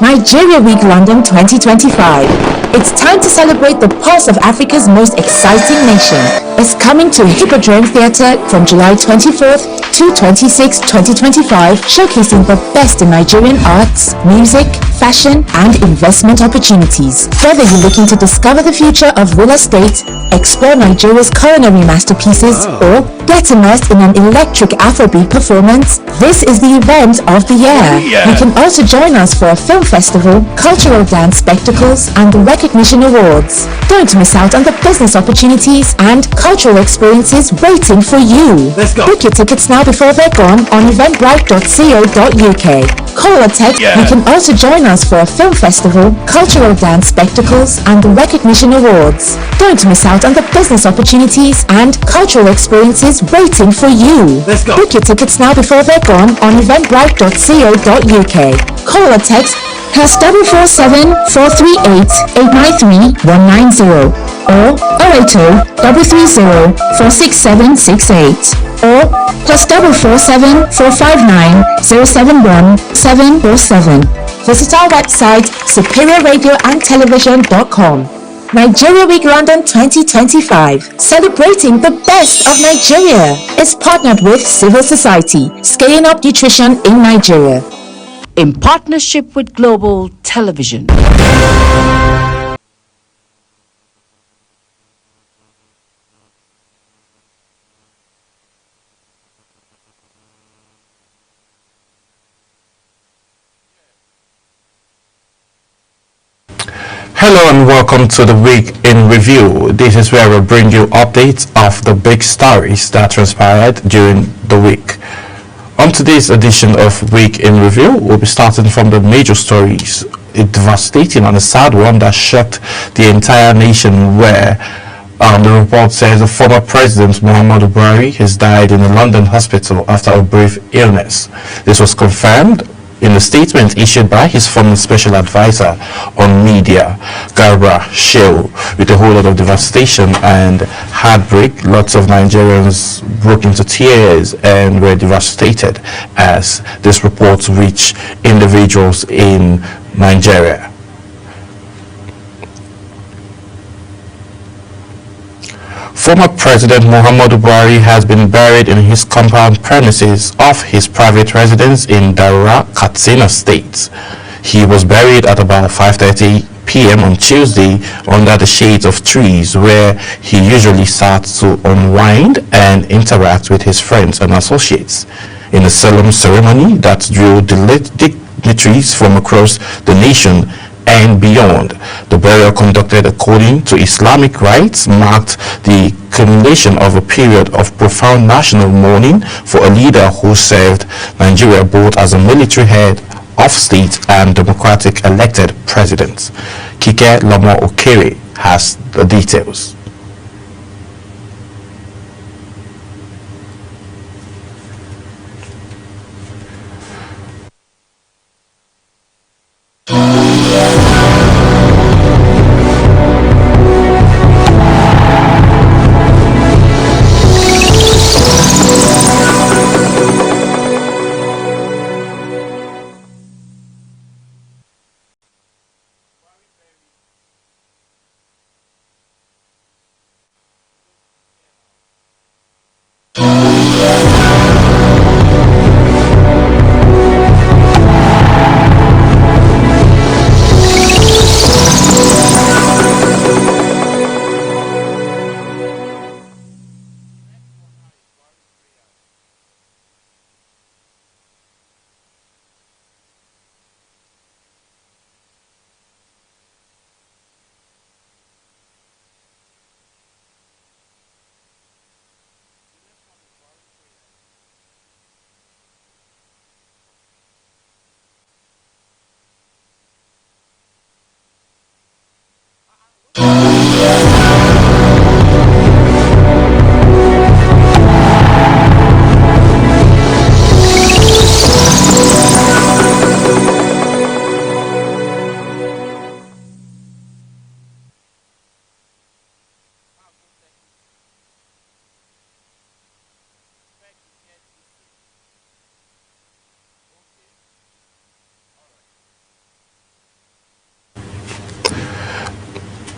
Nigeria Week London 2025. It's time to celebrate the pulse of Africa's most exciting nation. It's coming to Hippodrome Theatre from July 24th to 26th, 2025, showcasing the best in Nigerian arts, music, fashion, and investment opportunities. Whether you're looking to discover the future of real estate, explore Nigeria's culinary masterpieces, or get immersed in an electric Afrobeat performance, this is the event of the year. You can also join us for a film festival, cultural dance spectacles, and recognition awards. Don't miss out on the business opportunities and cultural experiences waiting for you. Let's go. Book your tickets now before they're gone on eventbrite.co.uk. Call or text. You can also join us for a film festival, cultural dance spectacles, and recognition awards. Don't miss out on the business opportunities and cultural experiences waiting for you. Let's go. Book your tickets now before they're gone on eventbrite.co.uk. Call or text +447 438 893 190 or 080 330 46768 or +447 459 071 747. Visit our website superiorradioandtelevision.com. Nigeria Week London 2025, celebrating the best of Nigeria, is partnered with Civil Society, scaling up nutrition in Nigeria. In partnership with Global Television. Hello and welcome to the Week in Review. This is where we bring you updates of the big stories that transpired during the week. On today's edition of Week in Review, we'll be starting from the major stories, a devastating and a sad one that shocked the entire nation, where the report says the former president Muhammadu Buhari has died in a London hospital after a brief illness. This was confirmed in a statement issued by his former special advisor on media, Garba Shehu. With a whole lot of devastation and heartbreak, lots of Nigerians broke into tears and were devastated as this report reached individuals in Nigeria. Former President Muhammadu Buhari has been buried in his compound premises of his private residence in Daura, Katsina State. He was buried at about 5:30 p.m. on Tuesday under the shades of trees, where he usually sat to unwind and interact with his friends and associates. In a solemn ceremony that drew dignitaries from across the nation and beyond, the burial, conducted according to Islamic rites, marked the culmination of a period of profound national mourning for a leader who served Nigeria both as a military head of state and democratic elected president. Kike Lamo Okere has the details.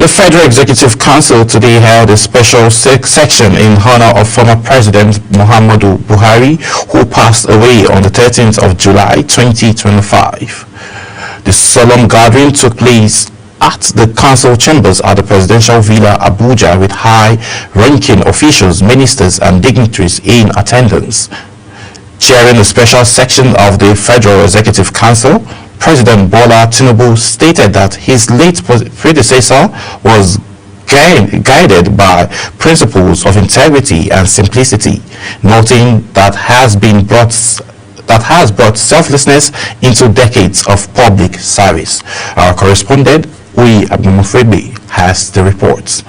The Federal Executive Council today held a special section in honor of former President Muhammadu Buhari, who passed away on the 13th of July 2025. The solemn gathering took place at the council chambers at the Presidential Villa, Abuja, with high-ranking officials, ministers, and dignitaries in attendance. Chairing the special section of the Federal Executive Council, President Bola Tinubu stated that his late predecessor was guided by principles of integrity and simplicity, noting that has brought selflessness into decades of public service. Our correspondent, Uyi Abumufebe, has the reports.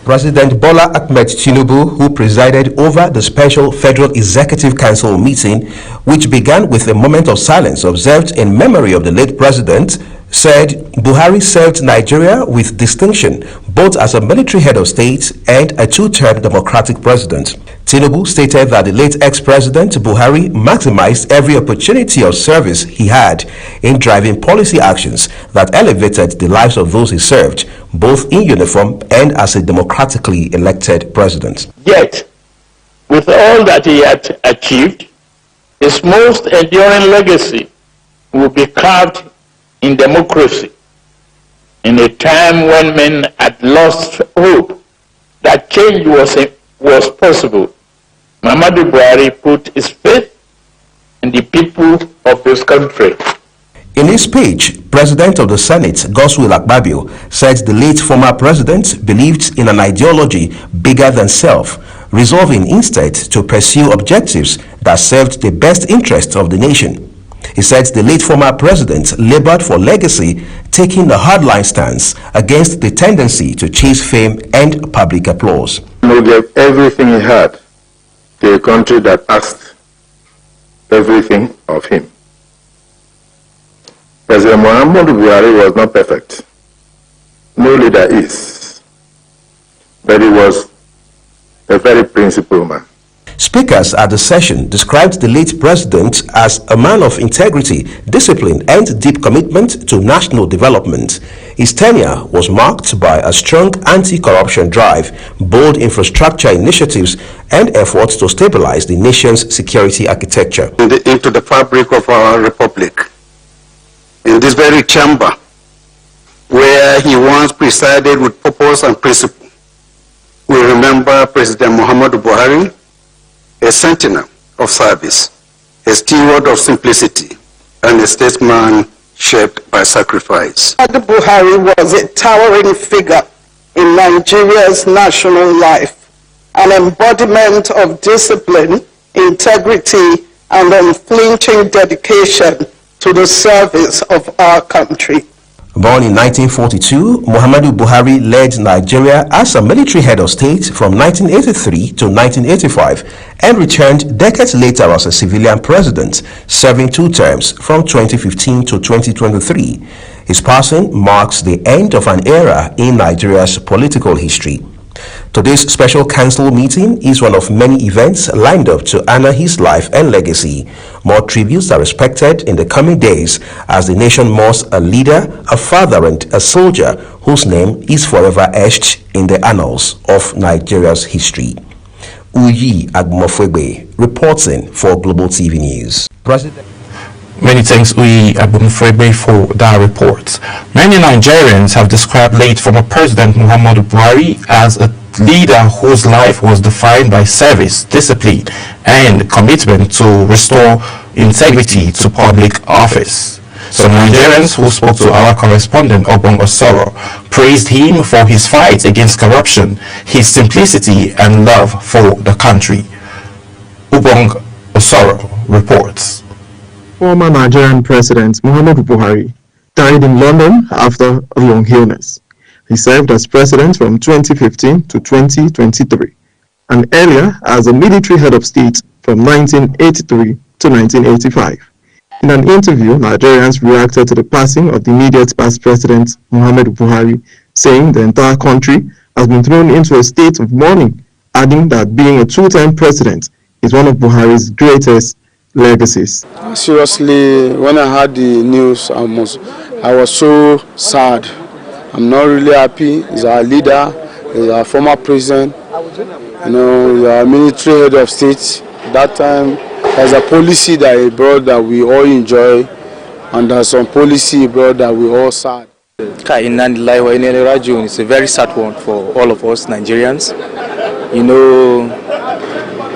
President Bola Ahmed Tinubu, who presided over the special Federal Executive Council meeting, which began with a moment of silence observed in memory of the late president, said Buhari served Nigeria with distinction, both as a military head of state and a two-term democratic president. Tinubu stated that the late ex-president Buhari maximized every opportunity of service he had in driving policy actions that elevated the lives of those he served, both in uniform and as a democratically elected president. Yet, with all that he had achieved, his most enduring legacy will be carved in democracy, in a time when men had lost hope that change was possible. Muhammadu Buhari put his faith in the people of his country. In his speech, President of the Senate, Godswill Akpabio, said the late former president believed in an ideology bigger than self, resolving instead to pursue objectives that served the best interest of the nation. He said the late former president labored for legacy, taking a hardline stance against the tendency to chase fame and public applause. He gave everything he had to a country that asked everything of him. President Muhammadu Buhari was not perfect. No leader is. But he was a very principled man. Speakers at the session described the late president as a man of integrity, discipline, and deep commitment to national development. His tenure was marked by a strong anti-corruption drive, bold infrastructure initiatives, and efforts to stabilize the nation's security architecture. Into the fabric of our republic, in this very chamber, where he once presided with purpose and principle, we remember President Muhammadu Buhari, a sentinel of service, a steward of simplicity, and a statesman shaped by sacrifice. Muhammadu Buhari was a towering figure in Nigeria's national life, an embodiment of discipline, integrity, and unflinching dedication to the service of our country. Born in 1942, Muhammadu Buhari led Nigeria as a military head of state from 1983 to 1985 and returned decades later as a civilian president, serving 2 terms from 2015 to 2023. His passing marks the end of an era in Nigeria's political history. Today's special council meeting is one of many events lined up to honor his life and legacy. More tributes are expected in the coming days as the nation mourns a leader, a father, and a soldier whose name is forever etched in the annals of Nigeria's history. Uyi Abumufebe reporting for Global TV News. Many thanks, Uyi Abumufebe, for that report. Many Nigerians have described late former President Muhammadu Buhari as a leader whose life was defined by service, discipline, and commitment to restore integrity to public office. Some Nigerians who spoke to our correspondent Obong Osoro praised him for his fight against corruption, his simplicity, and love for the country. Obong Osoro reports. Former Nigerian President Muhammadu Buhari died in London after a long illness. He served as president from 2015 to 2023, and earlier as a military head of state from 1983 to 1985. In an interview, Nigerians reacted to the passing of the immediate past president Muhammadu Buhari, saying the entire country has been thrown into a state of mourning, adding that being a 2-term president is one of Buhari's greatest legacies. Seriously, when I heard the news, I was so sad I'm not really happy. He's our leader, he's our former president, he's our military head of state. That time, there's a policy that he brought that we all enjoy, and there's some policy he brought that we all sad. It's a very sad one for all of us Nigerians.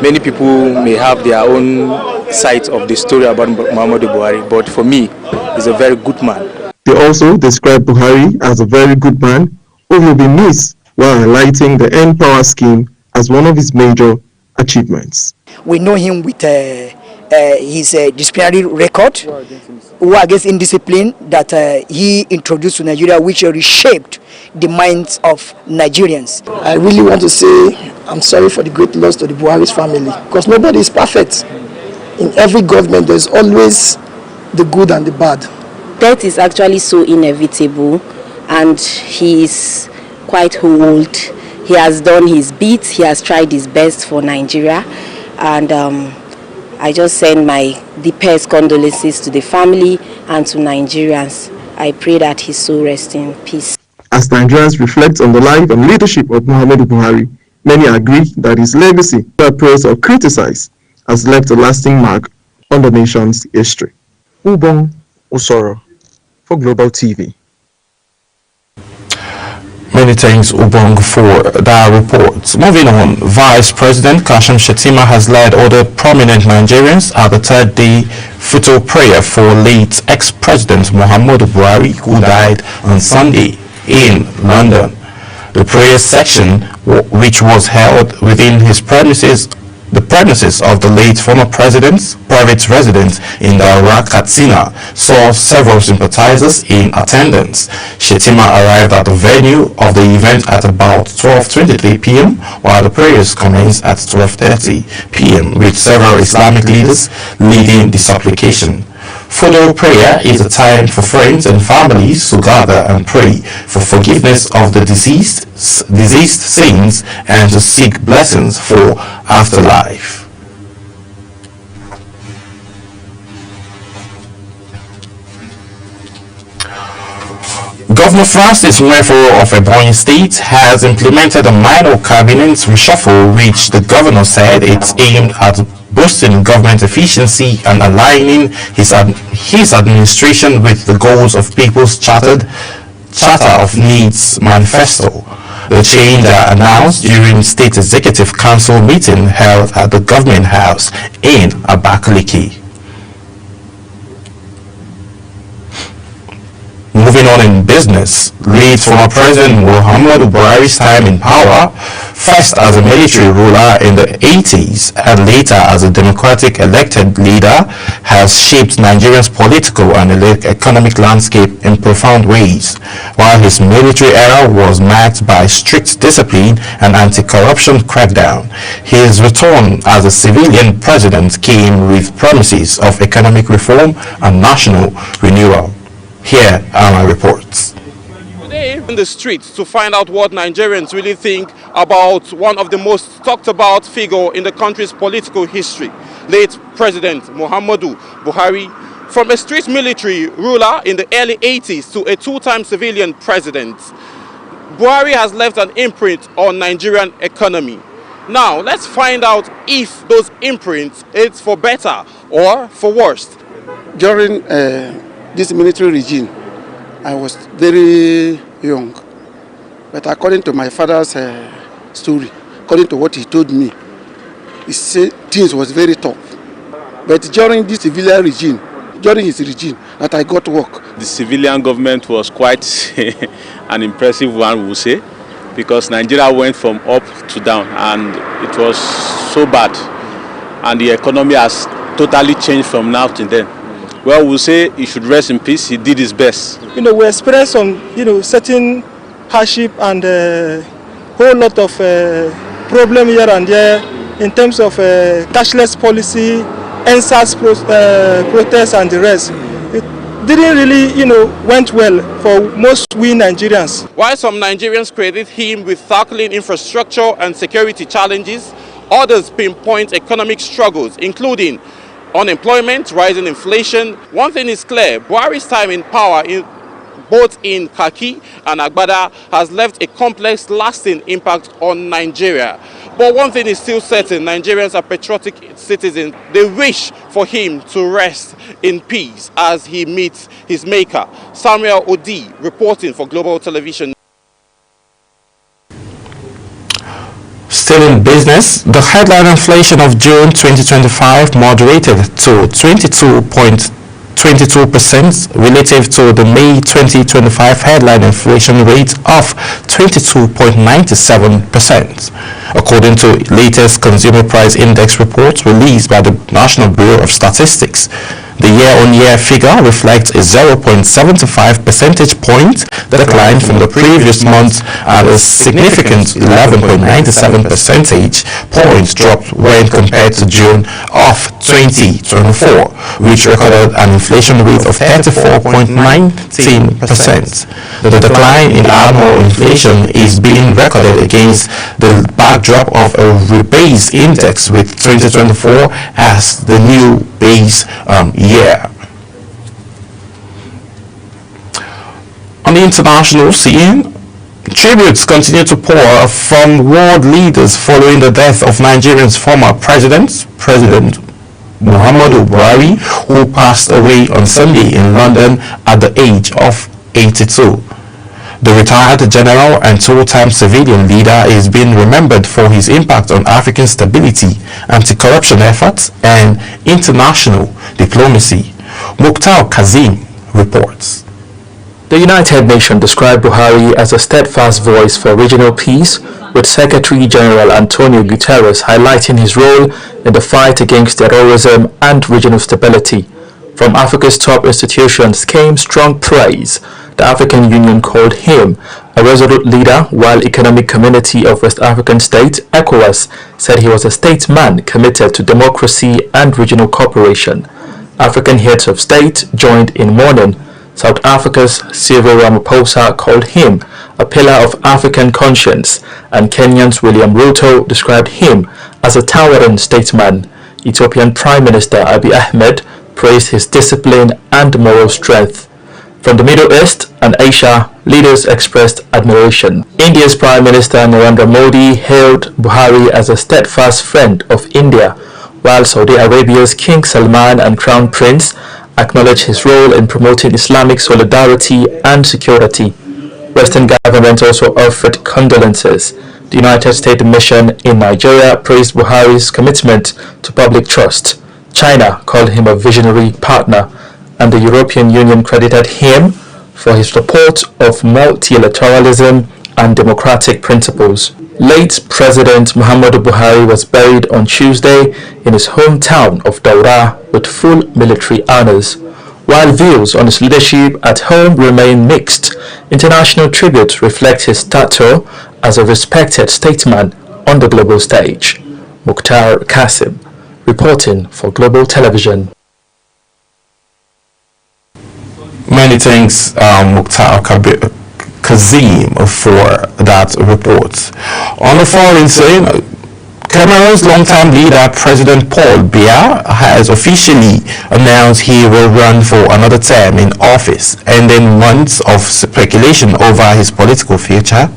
Many people may have their own side of the story about Muhammadu Buhari, but for me, he's a very good man. They also described Buhari as a very good man who will be missed while highlighting the End Power scheme as one of his major achievements. We know him with his disciplinary record, who against indiscipline that he introduced to Nigeria, which reshaped the minds of Nigerians. I really want to say I'm sorry for the great loss to the Buhari's family, because nobody is perfect. In every government, there's always the good and the bad. Death is actually so inevitable, and he is quite old. He has done his bit, he has tried his best for Nigeria, and I just send my deepest condolences to the family and to Nigerians. I pray that his soul rest in peace. As Nigerians reflect on the life and leadership of Muhammadu Buhari, many agree that his legacy, whether praised or criticized, has left a lasting mark on the nation's history. Ubong Usoro for Global TV. Many thanks, Ubong, for that report. Moving on, Vice President Kashim Shettima has led other prominent Nigerians at the third-day photo prayer for late ex-President Muhammadu Buhari, who died on Sunday in London. The prayer section, which was held within his the premises of the late former president's private residence in Daura, Katsina, saw several sympathizers in attendance. Shettima arrived at the venue of the event at about 12:23 p.m. while the prayers commenced at 12:30 p.m. with several Islamic leaders leading the supplication. Funeral prayer is a time for friends and families to gather and pray for forgiveness of the deceased saints and to seek blessings for afterlife. Governor Francis Nweforo of Ebonyi State has implemented a minor cabinet reshuffle, which the governor said it's aimed at boosting government efficiency and aligning his administration with the goals of People's Charter of Needs Manifesto. The change are announced during State Executive Council meeting held at the Government House in Abakaliki. Moving on in business, late former President Muhammadu Buhari's time in power, first as a military ruler in the 80s and later as a democratic elected leader, has shaped Nigeria's political and economic landscape in profound ways. While his military era was marked by strict discipline and anti-corruption crackdown, his return as a civilian president came with promises of economic reform and national renewal. Here are my reports. Today in the streets to find out what Nigerians really think about one of the most talked about figure in the country's political history, late President Muhammadu Buhari. From a street military ruler in the early 80s to a two-time civilian president, Buhari has left an imprint on Nigerian economy. Now let's find out if those imprints is for better or for worse. During this military regime, I was very young, but according to my father's story, according to what he told me, he said things was very tough. But during this civilian regime, during his regime, that I got work. The civilian government was quite an impressive one, we would say, because Nigeria went from up to down, and it was so bad, and the economy has totally changed from now to then. Well, we'll say he should rest in peace. He did his best. We experienced some, certain hardship and a whole lot of problem here and there in terms of cashless policy, NSAS protests and the rest. It didn't really, went well for most we Nigerians. While some Nigerians credit him with tackling infrastructure and security challenges, others pinpoint economic struggles, including unemployment, rising inflation. One thing is clear: Buhari's time in power both in Kaki and Agbada, has left a complex, lasting impact on Nigeria. But one thing is still certain: Nigerians are patriotic citizens. They wish for him to rest in peace as he meets his maker. Samuel Odi reporting for Global Television. Still in business, the headline inflation of June 2025 moderated to 22% relative to the May 2025 headline inflation rate of 22.97%. According to latest Consumer Price Index report released by the National Bureau of Statistics, the year-on-year figure reflects a 0.75 percentage point decline from the previous month and a significant 11.97 percentage points drop when compared to June of 2024, which recorded an inflation rate of 34.19%. The decline in annual inflation is being recorded against the backdrop of a rebased index with 2024 as the new base year. On the international scene, tributes continue to pour from world leaders following the death of Nigeria's former President Muhammadu Buhari, who passed away on Sunday in London at the age of 82. The retired general and two-time civilian leader is being remembered for his impact on African stability, anti-corruption efforts, and international diplomacy. Mukhtar Kazim reports. The United Nations described Buhari as a steadfast voice for regional peace, with Secretary General Antonio Guterres highlighting his role in the fight against terrorism and regional stability. From Africa's top institutions came strong praise. The African Union called him a resolute leader, while Economic Community of West African States, ECOWAS, said he was a statesman committed to democracy and regional cooperation. African heads of state joined in mourning. South Africa's Cyril Ramaphosa called him a pillar of African conscience, and Kenya's William Ruto described him as a towering statesman. Ethiopian Prime Minister Abiy Ahmed praised his discipline and moral strength. From the Middle East and Asia, leaders expressed admiration. India's Prime Minister Narendra Modi hailed Buhari as a steadfast friend of India, while Saudi Arabia's King Salman and Crown Prince acknowledged his role in promoting Islamic solidarity and security. Western governments also offered condolences. The United States mission in Nigeria praised Buhari's commitment to public trust. China called him a visionary partner, and the European Union credited him for his support of multilateralism and democratic principles. Late President Muhammadu Buhari was buried on Tuesday in his hometown of Daura with full military honors. While views on his leadership at home remain mixed, international tributes reflect his stature as a respected statesman on the global stage. Mukhtar Kasim, reporting for Global Television. Many thanks, Mukhtar Kazim, for that report. On the foreign scene, Cameroon's longtime leader, President Paul Biya, has officially announced he will run for another term in office, ending months of speculation over his political future.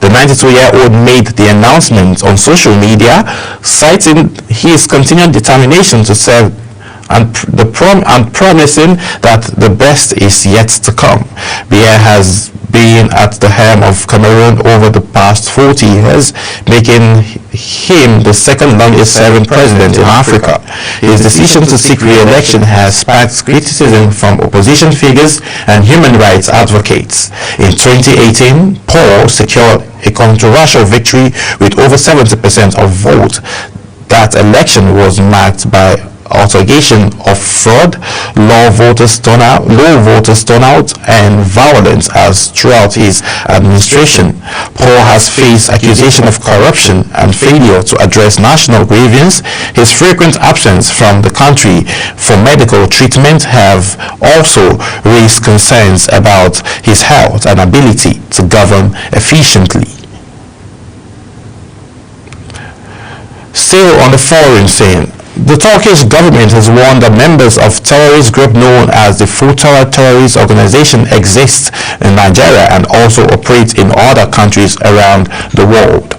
The 92-year-old made the announcement on social media, citing his continued determination to serve and promising that the best is yet to come. Biya has been at the helm of Cameroon over the past 40 years, making him the second longest serving president in Africa. His decision to seek re-election has sparked criticism from opposition figures and human rights advocates. In 2018, Paul secured a controversial victory with over 70% of votes. That election was marked by allegation of fraud, low voters turnout, and violence as throughout his administration. Paul has faced accusation of corruption and failure to address national grievance. His frequent absence from the country for medical treatment have also raised concerns about his health and ability to govern efficiently. Still on the foreign scene, The Turkish government has warned that members of terrorist group known as the Futura terrorist organization exists in Nigeria and also operates in other countries around the world.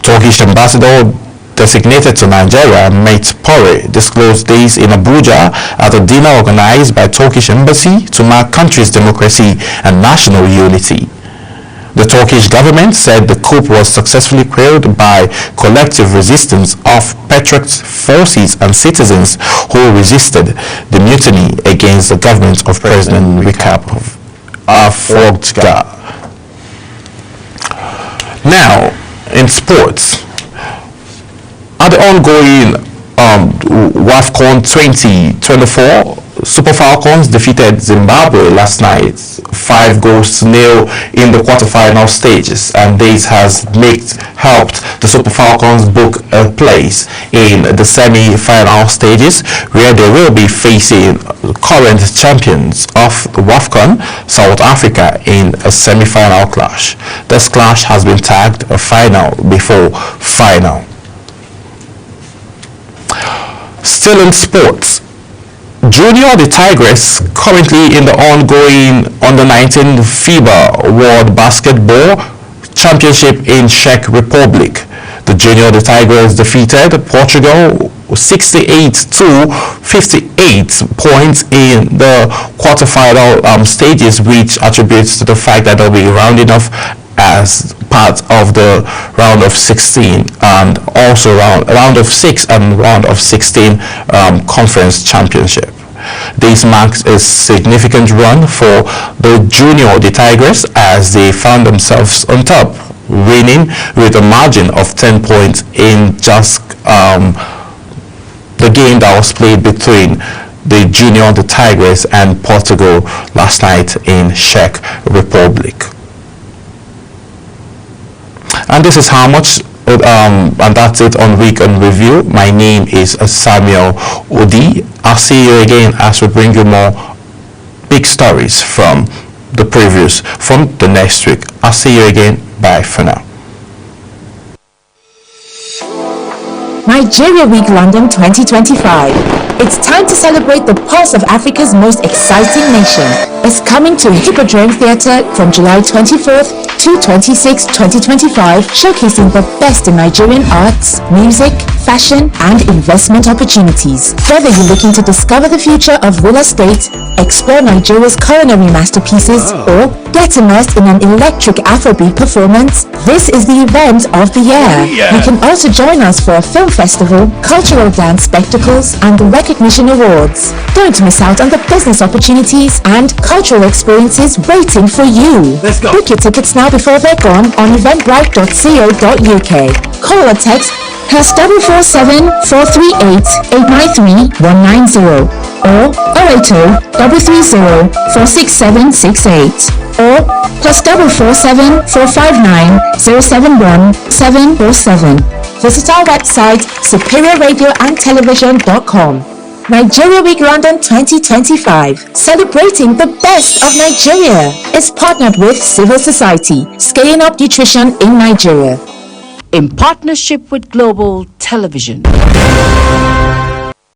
Turkish ambassador designated to Nigeria, Mate Pore, disclosed this in Abuja at a dinner organized by Turkish embassy to mark country's democracy and national unity. The Turkish government said the coup was successfully quelled by collective resistance of patriot forces and citizens who resisted the mutiny against the government of President Recep Erdogan. Now, in sports, at the ongoing WAFCON 2024, Super Falcons defeated Zimbabwe last night 5-0 in the quarterfinal stages, and this has helped the Super Falcons book a place in the semi-final stages, where they will be facing current champions of WAFCON, South Africa, in a semi-final clash. This clash has been tagged a final before final. Still in sports, Junior the Tigress, currently in the ongoing Under-19 FIBA World Basketball Championship in Czech Republic. The Junior the Tigress defeated Portugal 68-58 points in the quarterfinal stages, which attributes to the fact that they'll be rounding off as part of the round of 16 and also round of 6 and round of 16 conference championship. This marks a significant run for the Junior the Tigers as they found themselves on top, winning with a margin of 10 points in just the game that was played between the Junior the Tigers and Portugal last night in Czech Republic. And this is how much, and that's it on Week in Review. My name is Samuel Odi. I'll see you again as we bring you more big stories from the previews from the next week. I'll see you again. Bye for now. Nigeria Week London 2025. It's time to celebrate the pulse of Africa's most exciting nation. It's coming to Hippodrome Theatre from July 24th to 26, 2025, showcasing the best in Nigerian arts, music, fashion, and investment opportunities. Whether you're looking to discover the future of real estate, explore Nigeria's culinary masterpieces, or get immersed in an electric Afrobeat performance, this is the event of the year. You can also join us for a film festival, cultural dance spectacles, and the recognition awards. Don't miss out on the business opportunities and cultural experiences waiting for you. Let's go. Book your tickets now before they're gone on eventbrite.co.uk. Call or text +447 438 893 190 or 080 330 46768 or +447 459 071 747. Visit our website superiorradioandtelevision.com. Nigeria Week London 2025, celebrating the best of Nigeria, is partnered with civil society, scaling up nutrition in Nigeria. In partnership with Global Television.